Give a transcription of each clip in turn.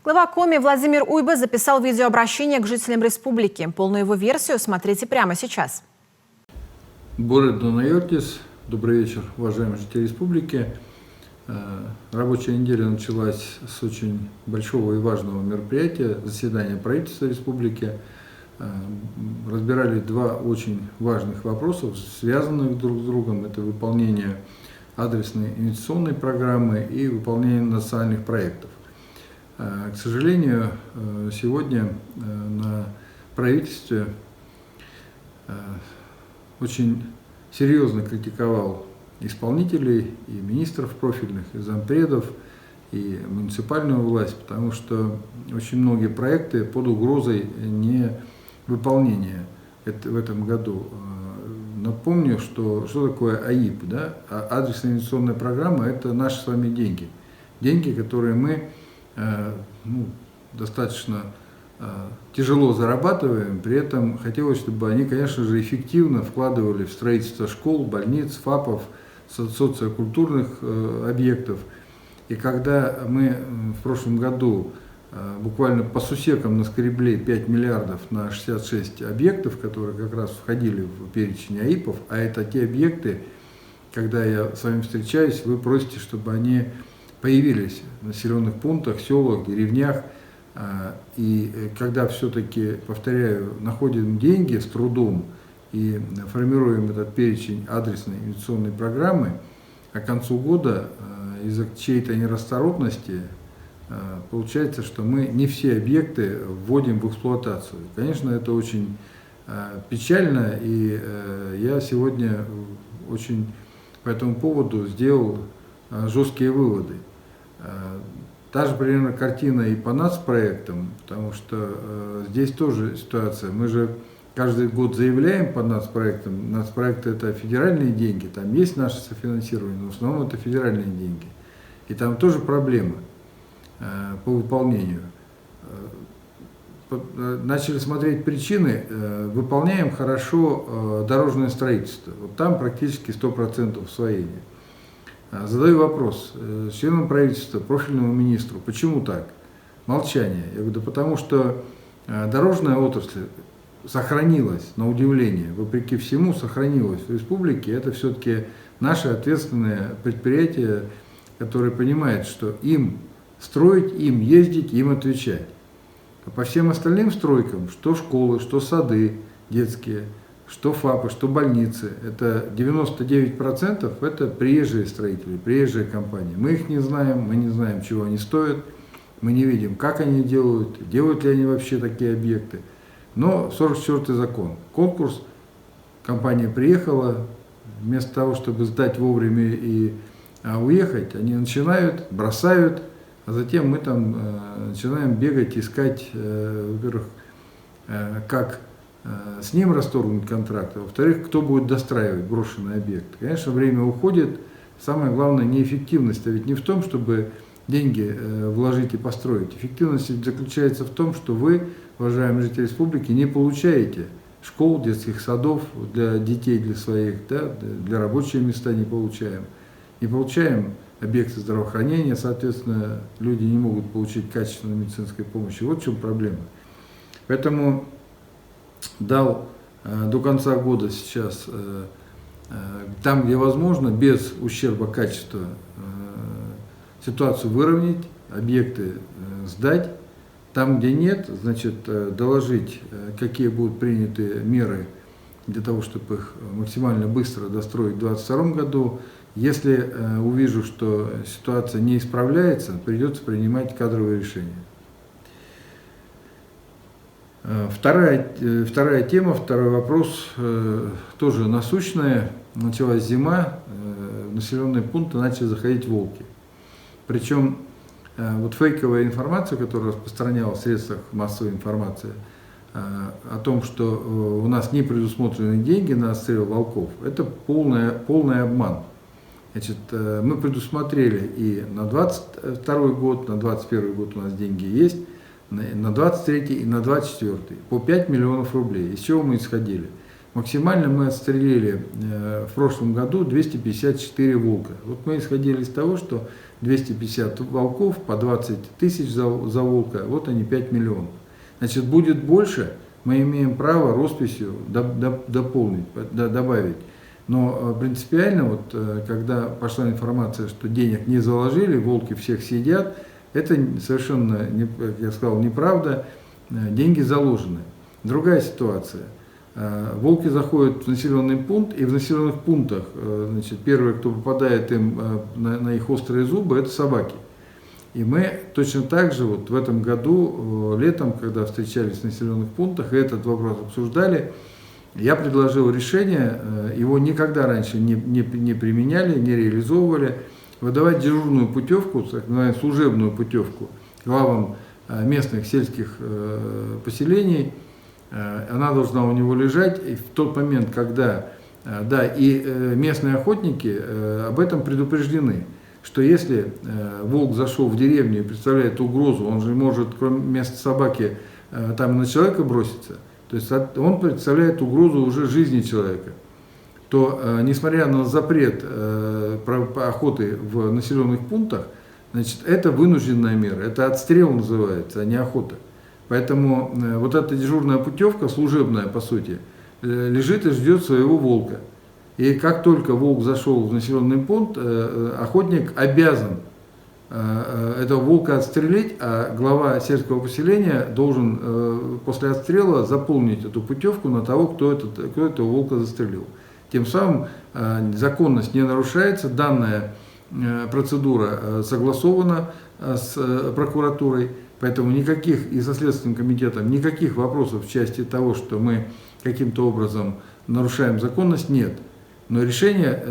Глава Коми Владимир Уйба записал видеообращение к жителям республики. Полную его версию смотрите прямо сейчас. Добрый вечер, уважаемые жители республики. Рабочая неделя началась с очень большого и важного мероприятия, заседания правительства республики. Разбирали два очень важных вопроса, связанных друг с другом. Это выполнение адресной инвестиционной программы и выполнение национальных проектов. К сожалению, сегодня на правительстве очень серьезно критиковал исполнителей и министров профильных, и зампредов, и муниципальную власть, потому что очень многие проекты под угрозой невыполнения в этом году. Напомню, что такое АИП, да? Адресная инвестиционная программа – это наши с вами деньги. Деньги, которые мы достаточно тяжело зарабатываем, при этом хотелось, чтобы они, конечно же, эффективно вкладывали в строительство школ, больниц, ФАПов, социокультурных объектов. И когда мы в прошлом году буквально по сусекам наскребли 5 миллиардов на 66 объектов, которые как раз входили в перечень АИПов, а это те объекты, когда я с вами встречаюсь, вы просите, чтобы они появились в населенных пунктах, селах, деревнях. И когда все-таки, повторяю, находим деньги с трудом и формируем этот перечень адресной инвестиционной программы, а к концу года из-за чьей-то нерасторопности получается, что мы не все объекты вводим в эксплуатацию. Конечно, это очень печально, и я сегодня очень по этому поводу сделал жесткие выводы. Та же примерно картина и по нацпроектам, потому что здесь тоже ситуация. Мы же каждый год заявляем по нацпроектам. Нацпроекты – это федеральные деньги, там есть наше софинансирование, но в основном это федеральные деньги. И там тоже проблемы по выполнению. Начали смотреть причины, выполняем хорошо дорожное строительство. Вот там практически 100% усвоения. Задаю вопрос членам правительства, профильному министру, почему так? Молчание. Я говорю, да потому что дорожная отрасль сохранилась, на удивление, вопреки всему сохранилась в республике. Это все-таки наше ответственное предприятие, которое понимает, что им строить, им ездить, им отвечать. А по всем остальным стройкам, что школы, что сады детские, что ФАПы, что больницы, это 99% это приезжие строители, приезжие компании. Мы их не знаем, мы не знаем, чего они стоят, мы не видим, как они делают ли они вообще такие объекты. Но 44-й закон. Конкурс, компания приехала, вместо того, чтобы сдать вовремя и уехать, они начинают, бросают, а затем мы там начинаем бегать, искать, во-первых, как с ним расторгнуть контракт, а во-вторых, кто будет достраивать брошенный объект. Конечно, время уходит, самое главное неэффективность, а ведь не в том, чтобы деньги вложить и построить. Эффективность заключается в том, что вы, уважаемые жители республики, не получаете школ, детских садов для детей, для своих, да, для рабочие места не получаем объекты здравоохранения, соответственно, люди не могут получить качественную медицинскую помощь. Вот в чем проблема. Поэтому дал до конца года сейчас, там, где возможно, без ущерба качества, ситуацию выровнять, объекты сдать. Там, где нет, значит, доложить, какие будут приняты меры для того, чтобы их максимально быстро достроить в 2022 году. Если увижу, что ситуация не исправляется, придется принимать кадровые решения. Вторая тема, второй вопрос, тоже насущная. Началась зима, в населенные пункты начали заходить волки. Причем вот фейковая информация, которая распространялась в средствах массовой информации, о том, что у нас не предусмотрены деньги на отстрел волков, это полный обман. Значит, мы предусмотрели и на 2022 год, на 2021 год у нас деньги есть, на 2023 и на 2024 по 5 миллионов рублей. Из чего мы исходили? Максимально мы отстрелили в прошлом году 254 волка. Вот мы исходили из того, что 250 волков по 20 тысяч за волка, вот они 5 миллионов. Значит, будет больше, мы имеем право росписью дополнить, добавить. Но принципиально, вот, когда пошла информация, что денег не заложили, волки всех съедят, это совершенно, как я сказал, неправда, деньги заложены. Другая ситуация. Волки заходят в населенный пункт, и в населенных пунктах, значит, первые, кто попадает им на их острые зубы, это собаки. И мы точно так же вот в этом году, летом, когда встречались в населенных пунктах, и этот вопрос обсуждали, я предложил решение, его никогда раньше не применяли, не реализовывали, выдавать дежурную путевку, так называемую служебную путевку главам местных сельских поселений. Она должна у него лежать, и в тот момент, когда, да, и местные охотники об этом предупреждены, что если волк зашел в деревню и представляет угрозу, он же может, кроме вместо собаки, там на человека броситься, то есть он представляет угрозу уже жизни человека, то, несмотря на запрет охоты в населенных пунктах, значит, это вынужденная мера, это отстрел называется, а не охота. Поэтому вот эта дежурная путевка, служебная по сути, лежит и ждет своего волка. И как только волк зашел в населенный пункт, охотник обязан этого волка отстрелить, а глава сельского поселения должен после отстрела заполнить эту путевку на того, кто этого волка застрелил. Тем самым законность не нарушается, данная процедура согласована с прокуратурой. Поэтому никаких, и со Следственным комитетом, никаких вопросов в части того, что мы каким-то образом нарушаем законность, нет. Но решение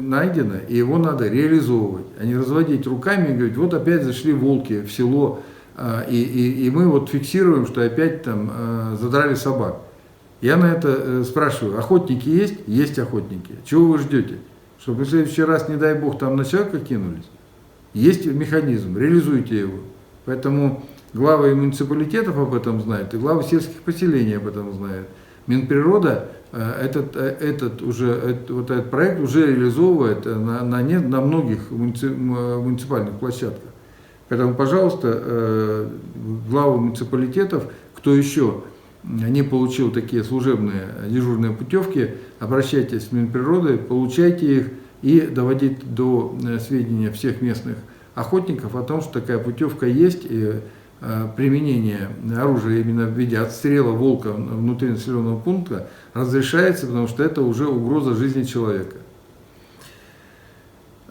найдено, и его надо реализовывать, а не разводить руками и говорить, вот опять зашли волки в село, и мы вот фиксируем, что опять там задрали собак. Я на это спрашиваю, охотники есть? Есть охотники. Чего вы ждете? Чтобы в следующий раз, не дай бог, там на человека кинулись? Есть механизм, реализуйте его. Поэтому главы муниципалитетов об этом знают, и главы сельских поселений об этом знают. Минприрода этот проект уже реализовывает на многих муниципальных площадках. Поэтому, пожалуйста, главы муниципалитетов, кто еще не получил такие служебные дежурные путевки, обращайтесь в Минприроды, получайте их и доводите до сведения всех местных охотников о том, что такая путевка есть, и применение оружия именно в виде отстрела волка внутри населенного пункта разрешается, потому что это уже угроза жизни человека.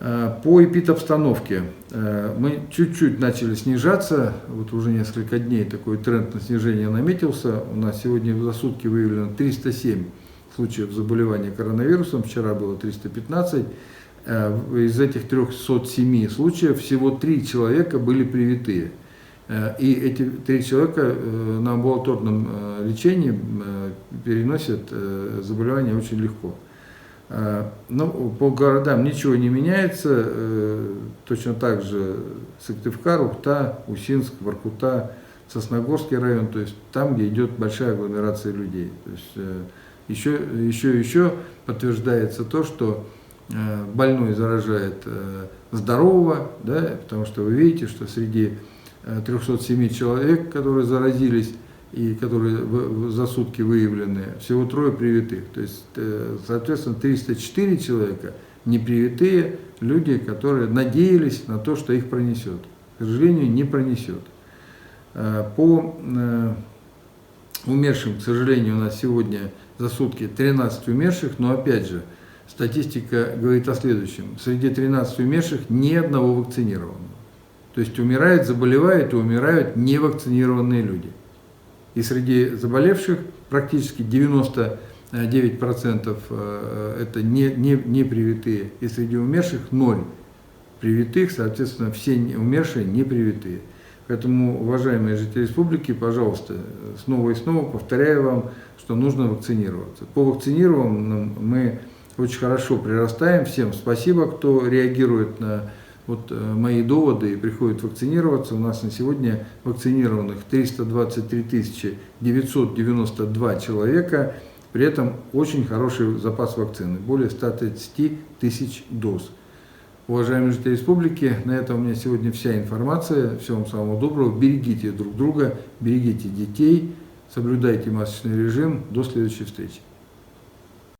По эпидобстановке мы чуть-чуть начали снижаться, вот уже несколько дней такой тренд на снижение наметился. У нас сегодня за сутки выявлено 307 случаев заболевания коронавирусом, вчера было 315. Из этих 307 случаев всего 3 человека были привитые. И эти 3 человека на амбулаторном лечении переносят заболевание очень легко. Но по городам ничего не меняется, точно так же Сыктывкар, Ухта, Усинск, Воркута, Сосногорский район, то есть там, где идет большая агломерация людей. То есть еще подтверждается то, что больной заражает здорового, да, потому что вы видите, что среди 307 человек, которые заразились и которые за сутки выявлены, всего 3 привитых. То есть, соответственно, 304 человека непривитые, люди, которые надеялись на то, что их пронесет. К сожалению, не пронесет. По умершим, к сожалению, у нас сегодня за сутки 13 умерших, но опять же, статистика говорит о следующем. Среди 13 умерших ни одного вакцинированного. То есть умирают, заболевают и умирают невакцинированные люди. И среди заболевших практически 99% это не привитые. И среди умерших 0 привитых, соответственно, все умершие не привитые. Поэтому, уважаемые жители республики, пожалуйста, снова и снова повторяю вам, что нужно вакцинироваться. По вакцинированным мы очень хорошо прирастаем. Всем спасибо, кто реагирует на мои доводы и приходит вакцинироваться. У нас на сегодня вакцинированных 323 992 человека. При этом очень хороший запас вакцины, более 130 тысяч доз. Уважаемые жители республики, на этом у меня сегодня вся информация. Всего вам самого доброго. Берегите друг друга, берегите детей, соблюдайте масочный режим. До следующей встречи.